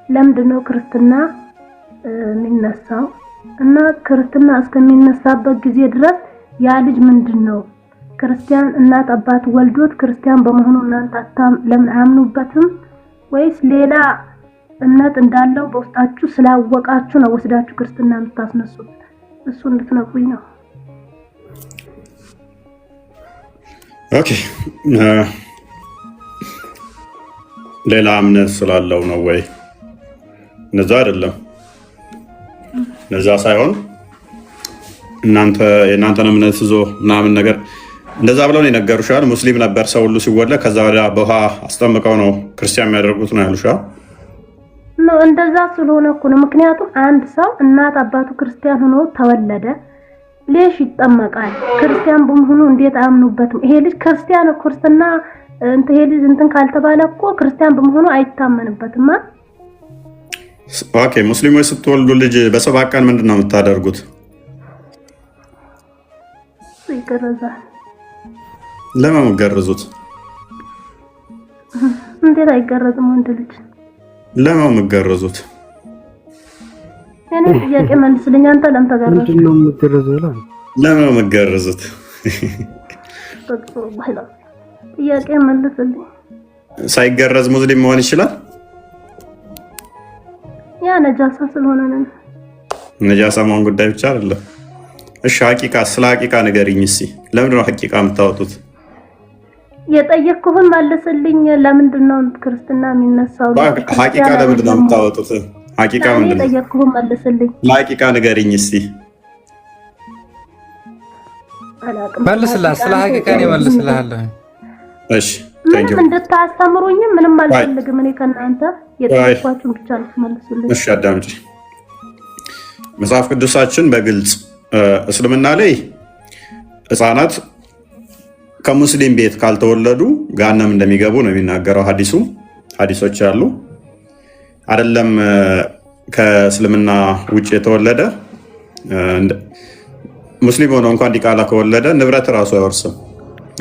ለምንድነው ክርስትና የሚነሳው? እና ክርስትና እስከሚነሳበት ጊዜ ድረስ ያ ልጅ ምንድነው ክርስቲያን እናት አባት ወልዶት ክርስቲያን በመሆኑ እናንተ ለምን አያምኑበትም? ወይስ ሌላ እምነት እንዳለው በውስጣችሁ ስላወቃችሁ ነው ወስዳችሁ ክርስትና የምታስነሱት? እሱ እንድትነግሩኝ ነው። ኦኬ ሌላ እምነት ስላለው ነው ወይ? ነዛ አይደለም። ነዛ ሳይሆን የእናንተን እምነት ይዞ ምናምን ነገር እንደዛ ብለው ነው የነገሩሻል። ሙስሊም ነበር ሰው ሁሉ ሲወለድ፣ ከዛ ወዲያ በውሃ አስጠምቀው ነው ክርስቲያን የሚያደርጉት ነው ያሉሻል። ነው እንደዛ ስለሆነ እኮ ነው። ምክንያቱም አንድ ሰው እናት አባቱ ክርስቲያን ሆኖ ተወለደ፣ ሌሽ ይጠመቃል። ክርስቲያን በመሆኑ እንዴት አያምኑበትም? ይሄ ልጅ ክርስትና ይሄ ልጅ ካልተባለ እኮ ክርስቲያን በመሆኑ አይታመንበትም። ኦኬ ሙስሊሞች ስትወልዱ ልጅ በሰባት ቀን ምንድነው የምታደርጉት? ይገረዛል። ለምን ገረዙት? እንዴት አይገረዝም? ወንድ ልጅ ለምን ገረዙት? እኔ ጥያቄ መልስልኝ። አንተ ለምን ተገረዝክ? ምንድነው የምትገረዘው ይላል። ለምን ገረዙት? ጥያቄ መልስልኝ። ሳይገረዝ ሙስሊም መሆን ይችላል? ያ ነጃሳ ስለሆነ ነው። ነጃሳ መሆን ጉዳይ ብቻ አይደለም። እሺ ሐቂቃ ስለ ሐቂቃ ንገሪኝ እስኪ። ለምንድን ነው ሐቂቃ የምታወጡት? የጠየቅኩህን መልስልኝ። ለምንድን ነው ክርስትና የሚነሳው? ሐቂቃ ለምንድን ነው የምታወጡት? ሐቂቃ ምንድን ነው? የጠየቅኩህን መልስልኝ። ለሐቂቃ ንገሪኝ እስኪ። መልስልህ። ስለ ሐቂቃ ነው መልስልሃለሁ። እሺ ምንም እንድታስተምሩኝም ምንም አልፈልግም። እኔ ከእናንተ የጠየኳችሁን ብቻ መልሱልኝ። እሺ አዳምጪ። መጽሐፍ ቅዱሳችን በግልጽ እስልምና ላይ ህፃናት ከሙስሊም ቤት ካልተወለዱ ገሃነም እንደሚገቡ ነው የሚናገረው ሐዲሶች አሉ። አይደለም ከእስልምና ውጭ የተወለደ ሙስሊም ሆኖ እንኳን ዲቃላ ከወለደ ንብረት ራሱ አይወርስም።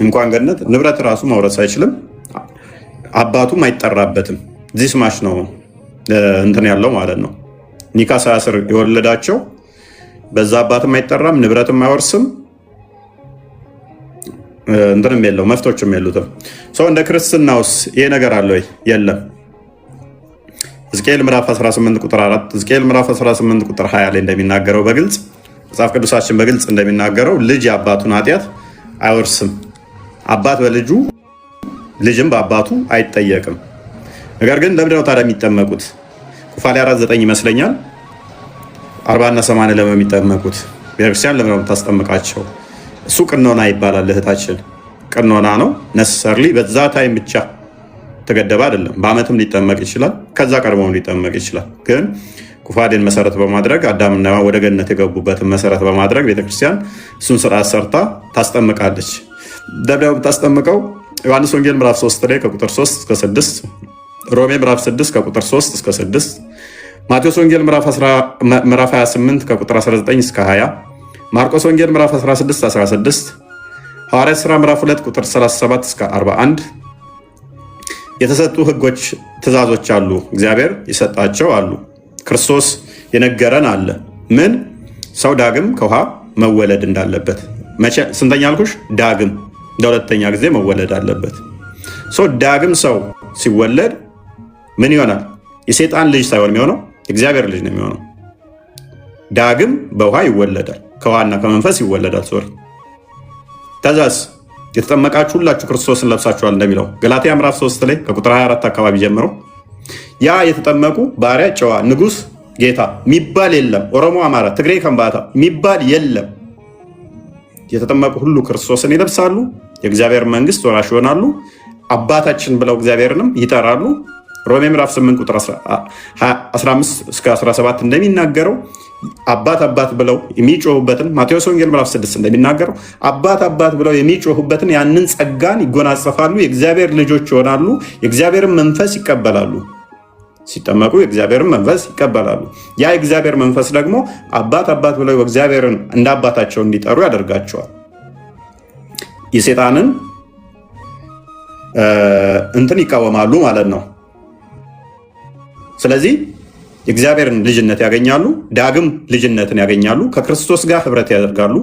እንኳን ገነት ንብረት ራሱ መውረስ አይችልም። አባቱም አይጠራበትም። ዚስ ማሽ ነው እንትን ያለው ማለት ነው። ኒካ ሳያስር የወለዳቸው በዛ አባትም አይጠራም፣ ንብረትም አይወርስም፣ እንትንም የለው መፍቶችም የሉትም። ሰው እንደ ክርስትናውስ ይሄ ነገር አለ ወይ? የለም። ሕዝቅኤል ምዕራፍ 18 ቁጥር 4 ሕዝቅኤል ምዕራፍ 18 ቁጥር 20 ላይ እንደሚናገረው በግልጽ መጽሐፍ ቅዱሳችን በግልጽ እንደሚናገረው ልጅ የአባቱን ኃጢአት አይወርስም። አባት በልጁ ልጅም በአባቱ አይጠየቅም። ነገር ግን ለምንድነው ታዲያ የሚጠመቁት? ኩፋሌ 4:9 ይመስለኛል 40 እና 80 ለምን የሚጠመቁት? ቤተክርስቲያን ለምን ነው የምታስጠምቃቸው? እሱ ቅኖና ይባላል እህታችን፣ ቅኖና ነው። ነሰሰርሊ በዛ ታይም ብቻ ተገደበ አይደለም። በአመትም ሊጠመቅ ይችላል፣ ከዛ ቀድሞም ሊጠመቅ ይችላል። ግን ኩፋሌን መሰረት በማድረግ አዳምና ሔዋን ወደ ገነት የገቡበትን መሰረት በማድረግ ቤተክርስቲያን እሱን ስርዓት ሰርታ ታስጠምቃለች። ደብዳቤው የምታስጠምቀው ዮሐንስ ወንጌል ምዕራፍ 3 ላይ ከቁጥር 3 እስከ 6፣ ሮሜ ምዕራፍ 6 ከቁጥር 3 እስከ 6፣ ማቴዎስ ወንጌል ምዕራፍ 28 ከቁጥር 19 እስከ 20፣ ማርቆስ ወንጌል ምዕራፍ 16 16፣ ሐዋርያት ሥራ ምዕራፍ 2 ቁጥር 37 እስከ 41 የተሰጡ ህጎች፣ ትእዛዞች አሉ። እግዚአብሔር የሰጣቸው አሉ። ክርስቶስ የነገረን አለ። ምን ሰው ዳግም ከውሃ መወለድ እንዳለበት። መቼ ስንተኛ አልኩሽ? ዳግም ለሁለተኛ ጊዜ መወለድ አለበት። ዳግም ሰው ሲወለድ ምን ይሆናል? የሰይጣን ልጅ ሳይሆን የሚሆነው እግዚአብሔር ልጅ ነው የሚሆነው። ዳግም በውሃ ይወለዳል፣ ከውሃና ከመንፈስ ይወለዳል። ከዛስ የተጠመቃችሁ ሁላችሁ ክርስቶስን ለብሳችኋል እንደሚለው ገላትያ ምዕራፍ 3 ላይ ከቁጥር 24 አካባቢ ጀምሮ ያ የተጠመቁ ባሪያ፣ ጨዋ፣ ንጉስ፣ ጌታ የሚባል የለም። ኦሮሞ፣ አማራ፣ ትግሬ፣ ከምባታ የሚባል የለም። የተጠመቁ ሁሉ ክርስቶስን ይለብሳሉ፣ የእግዚአብሔር መንግስት ወራሽ ይሆናሉ፣ አባታችን ብለው እግዚአብሔርንም ይጠራሉ። ሮሜ ምዕራፍ 8 ቁጥር 15 እስከ 17 እንደሚናገረው አባት አባት ብለው የሚጮሁበትን፣ ማቴዎስ ወንጌል ምዕራፍ 6 እንደሚናገረው አባት አባት ብለው የሚጮሁበትን ያንን ጸጋን ይጎናጸፋሉ፣ የእግዚአብሔር ልጆች ይሆናሉ፣ የእግዚአብሔርን መንፈስ ይቀበላሉ። ሲጠመቁ የእግዚአብሔርን መንፈስ ይቀበላሉ። ያ የእግዚአብሔር መንፈስ ደግሞ አባት አባት ብለው እግዚአብሔርን እንደ አባታቸው እንዲጠሩ ያደርጋቸዋል። የሰይጣንን እንትን ይቃወማሉ ማለት ነው። ስለዚህ የእግዚአብሔርን ልጅነት ያገኛሉ፣ ዳግም ልጅነትን ያገኛሉ፣ ከክርስቶስ ጋር ህብረት ያደርጋሉ፣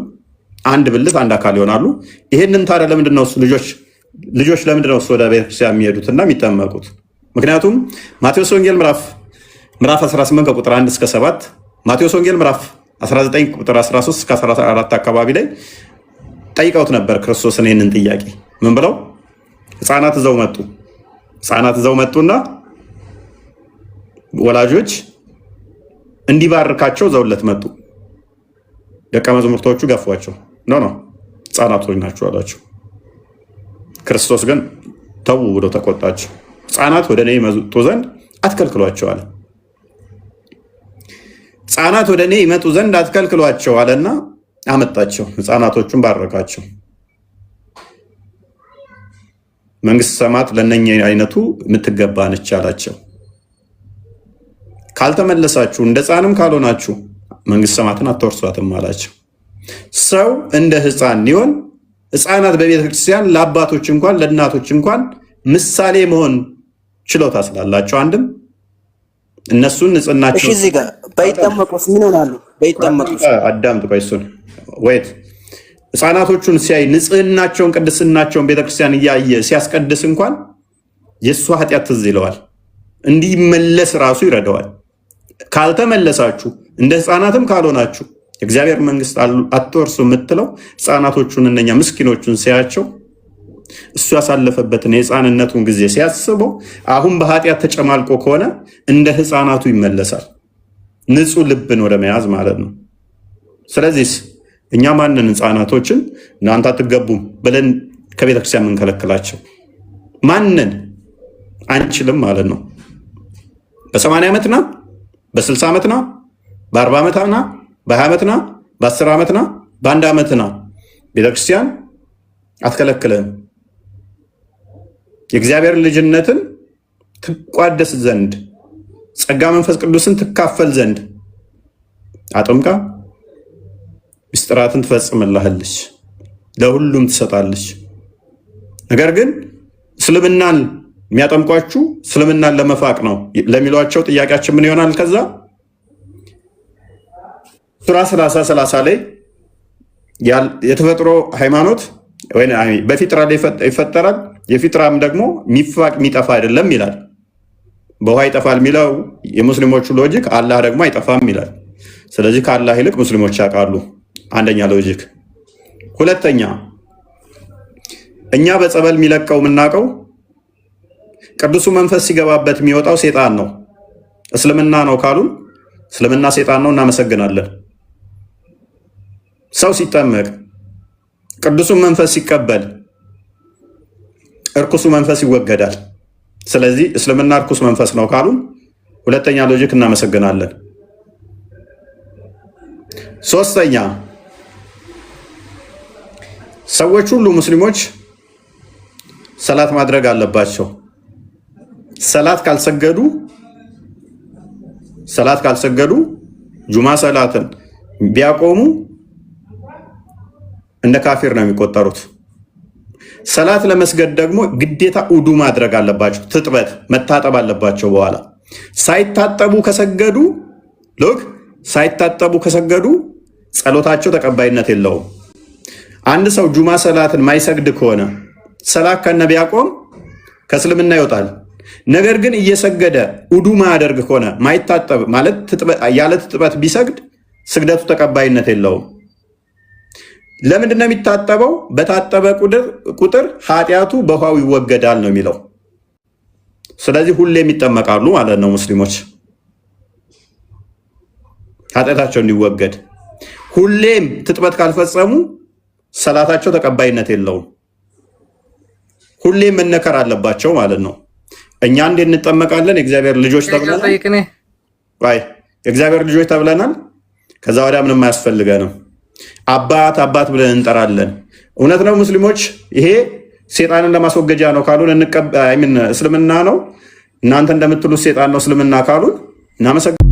አንድ ብልት አንድ አካል ይሆናሉ። ይህንን ታዲያ ለምንድን ነው ልጆች ለምንድን ነው ወደ ቤተክርስቲያን የሚሄዱትና የሚጠመቁት? ምክንያቱም ማቴዎስ ወንጌል ምዕራፍ 18 ከቁጥር 1 እስከ 7፣ ማቴዎስ ወንጌል ምዕራፍ 19 ቁጥር 13 እስከ 14 አካባቢ ላይ ጠይቀውት ነበር ክርስቶስን ይህንን ጥያቄ። ምን ብለው? ህፃናት ይዘው መጡና ወላጆች እንዲባርካቸው ዘውለት መጡ። ደቀ መዛሙርቶቹ ገፏቸው። ኖ ህፃናቶች ናቸው አሏቸው። ክርስቶስ ግን ተው ብሎ ተቆጣቸው። ህፃናት ወደ እኔ ይመጡ ዘንድ አትከልክሏቸው አለ። ህፃናት ወደ እኔ ይመጡ ዘንድ አትከልክሏቸው አለና አመጣቸው። ህፃናቶቹን ባረካቸው። መንግስት ሰማት ለነኛ አይነቱ የምትገባ ነች አላቸው። ካልተመለሳችሁ እንደ ህፃንም ካልሆናችሁ መንግስት ሰማትን አትወርሷትም አላቸው። ሰው እንደ ህፃን ሊሆን ህፃናት በቤተ ክርስቲያን ለአባቶች እንኳን ለእናቶች እንኳን ምሳሌ መሆን ችሎታ ስላላቸው አንድም እነሱን ንጽህናቸው እዚህ ጋር ባይጠመቁስ ምን ይሆናሉ? ባይጠመቁስ አዳምጥ ቆይ እሱን ወይት ህፃናቶቹን ሲያይ ንጽህናቸውን ቅድስናቸውን ቤተክርስቲያን እያየ ሲያስቀድስ እንኳን የእሱ ኃጢአት ትዝ ይለዋል። እንዲመለስ ራሱ ይረዳዋል። ካልተመለሳችሁ እንደ ህፃናትም ካልሆናችሁ እግዚአብሔር መንግስት አትወርሱ የምትለው ህፃናቶቹን እነኛ ምስኪኖቹን ሲያቸው እሱ ያሳለፈበትን የህፃንነቱን ጊዜ ሲያስበው አሁን በኃጢአት ተጨማልቆ ከሆነ እንደ ህፃናቱ ይመለሳል። ንጹህ ልብን ወደ መያዝ ማለት ነው። ስለዚህ እኛ ማንን ህፃናቶችን እናንተ አትገቡም ብለን ከቤተክርስቲያን የምንከለክላቸው ማንን አንችልም ማለት ነው። በ80 ዓመትና በ60 ዓመትና በ40 ዓመትና በ20 ዓመትና በ10 ዓመትና በአንድ ዓመትና ቤተክርስቲያን አትከለክልም። የእግዚአብሔር ልጅነትን ትቋደስ ዘንድ ጸጋ መንፈስ ቅዱስን ትካፈል ዘንድ አጥምቃ ምስጢራትን ትፈጽምልሃለች፣ ለሁሉም ትሰጣለች። ነገር ግን እስልምናን የሚያጠምቋችሁ እስልምናን ለመፋቅ ነው ለሚሏቸው ጥያቄያችን ምን ይሆናል? ከዛ ሱራ 30 ላይ የተፈጥሮ ሃይማኖት ወይ በፊጥራ ላይ ይፈጠራል፣ የፊጥራም ደግሞ የሚፋቅ የሚጠፋ አይደለም ይላል። በውሃ ይጠፋል የሚለው የሙስሊሞቹ ሎጂክ፣ አላህ ደግሞ አይጠፋም ይላል። ስለዚህ ከአላህ ይልቅ ሙስሊሞች ያውቃሉ። አንደኛ ሎጂክ። ሁለተኛ እኛ በጸበል የሚለቀው የምናውቀው ቅዱሱ መንፈስ ሲገባበት የሚወጣው ሴጣን ነው። እስልምና ነው ካሉን እስልምና ሴጣን ነው፣ እናመሰግናለን። ሰው ሲጠመቅ ቅዱሱ መንፈስ ሲቀበል እርኩሱ መንፈስ ይወገዳል። ስለዚህ እስልምና እርኩስ መንፈስ ነው ካሉን ሁለተኛ ሎጂክ እናመሰግናለን። ሶስተኛ ሰዎች ሁሉ ሙስሊሞች ሰላት ማድረግ አለባቸው። ሰላት ካልሰገዱ ጁማ ሰላትን ቢያቆሙ እንደ ካፊር ነው የሚቆጠሩት። ሰላት ለመስገድ ደግሞ ግዴታ ውዱ ማድረግ አለባቸው። ትጥበት መታጠብ አለባቸው። በኋላ ሳይታጠቡ ከሰገዱ ጸሎታቸው ተቀባይነት የለውም። አንድ ሰው ጁማ ሰላትን ማይሰግድ ከሆነ ሰላት ከነ ቢያቆም ከእስልምና ይወጣል። ነገር ግን እየሰገደ ውዱ ማያደርግ ከሆነ ማይታጠብ ማለት ያለ ትጥበት ቢሰግድ ስግደቱ ተቀባይነት የለውም። ለምንድን ነው የሚታጠበው? በታጠበ ቁጥር ኃጢአቱ በውሃው ይወገዳል ነው የሚለው። ስለዚህ ሁሌም ይጠመቃሉ ማለት ነው ሙስሊሞች ኃጢአታቸው እንዲወገድ። ሁሌም ትጥበት ካልፈጸሙ ሰላታቸው ተቀባይነት የለውም። ሁሌም መነከር አለባቸው ማለት ነው። እኛ እንዴ እንጠመቃለን? የእግዚአብሔር ልጆች ተብለናል። የእግዚአብሔር ልጆች ተብለናል። ከዛ ወዲያ ምንም አያስፈልገንም። አባት ብለን እንጠራለን። እውነት ነው ሙስሊሞች ይሄ ሴጣንን ለማስወገጃ ነው ካሉን እስልምና ነው እናንተ እንደምትሉት ሴጣን ነው እስልምና ካሉን እናመሰግናለን።